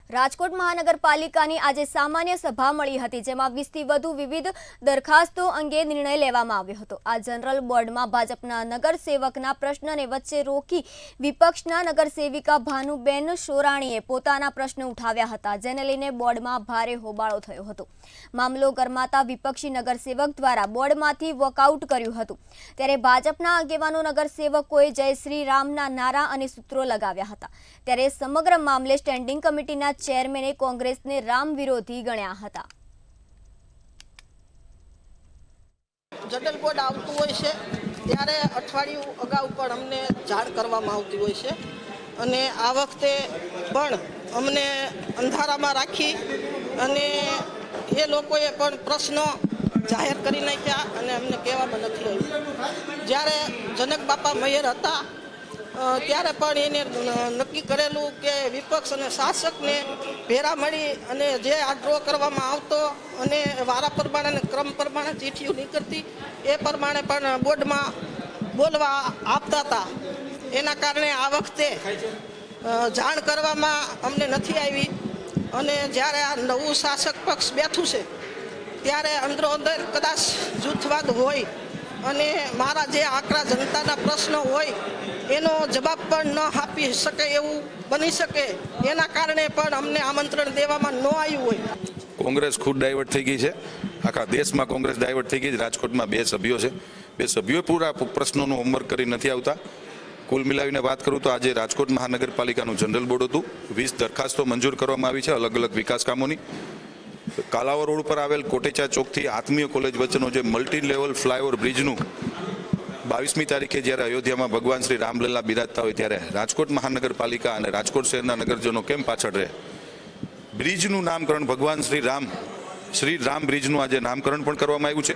રાજકોટ મહાનગરપાલિકાની આજે સામાન્ય સભા મળી હતી, જેમાં 20 થી વધુ વિવિધ દરખાસ્તો અંગે નિર્ણય લેવામાં આવ્યો હતો। આ જનરલ બોર્ડમાં ભાજપના નગરસેવકના પ્રશ્નને વચ્ચે રોકી વિપક્ષના નગરસેવિકા ભાનુબેન શોરાણીએ પોતાના પ્રશ્ન ઉઠાવ્યા હતા, જેને લઈને બોર્ડમાં ભારે હોબાળો થયો હતો। મામલો ગરમાતા વિપક્ષી નગરસેવક દ્વારા બોર્ડમાંથી વોકઆઉટ કર્યું હતું, ત્યારે ભાજપના આગેવાનો નગરસેવકોએ જય શ્રી રામના નારા અને સૂત્રો લગાવ્યા હતા। ત્યારે સમગ્ર મામલે સ્ટેન્ડિંગ કમિટીના ચેરમેને કોંગ્રેસને રામ વિરોધી ગણ્યા હતા। જનરલ બોર્ડ આવતું હોય છે ત્યારે અઠવાડિયું અગાઉ પણ અમને જાણ કરવામાં આવતી હોય છે અને આ વખતે પણ અમને અંધારામાં રાખી અને એ લોકોએ પણ પ્રશ્નો જાહેર કરી નાખ્યા અને અમને કહેવામાં નથી આવ્યું। જ્યારે જનક બાપા મેયર હતા ત્યારે પણ એને નક્કી કરેલું કે વિપક્ષ અને શાસકને ભેરા મળી અને જે આ ડ્રો કરવામાં આવતો અને વારા પ્રમાણે અને ક્રમ પ્રમાણે ચીઠીઓ નીકળતી એ પ્રમાણે પણ બોર્ડમાં બોલવા આપતા હતા। એના કારણે આ વખતે જાણ કરવામાં અમને નથી આવી અને જ્યારે આ નવું શાસક પક્ષ બેઠું છે ત્યારે અંદરો અંદર કદાચ જૂથવાદ હોય અને મારા જે આકરા જનતાના પ્રશ્નો હોય એનો જવાબ પણ ન આપી શકે એવું બની શકે, એના કારણે પણ અમને આમંત્રણ દેવામાં ન આવ્યું હોય। કોંગ્રેસ ખુદ ડાયવર્ટ થઈ ગઈ છે, આખા દેશમાં કોંગ્રેસ ડાયવર્ટ થઈ ગઈ છે। રાજકોટમાં 2 સભ્યો છે, 2 સભ્યો પૂરા પ્રશ્નોનું હોમવર્ક કરી નથી આવતા। કુલ મિલાવીને વાત કરું તો આજે રાજકોટ મહાનગરપાલિકાનું જનરલ બોર્ડ હતું, 20 દરખાસ્તો મંજૂર કરવામાં આવી છે અલગ અલગ વિકાસ કામોની। કાલાવા રોડ પર આવેલ કોટેચા ચોકથી આત્મીય કોલેજ વચ્ચેનો જે મલ્ટી લેવલ ફ્લાયઓવર બ્રિજનું 22મી તારીખે જ્યારે અયોધ્યામાં ભગવાન શ્રી રામલલ્લા બિરાજતા હોય ત્યારે રાજકોટ મહાનગરપાલિકા અને રાજકોટ શહેરના નગરજનો કેમ પાછળ રહે। બ્રિજનું નામકરણ ભગવાન શ્રી રામ બ્રિજનું આજે નામકરણ પણ કરવામાં આવ્યું છે।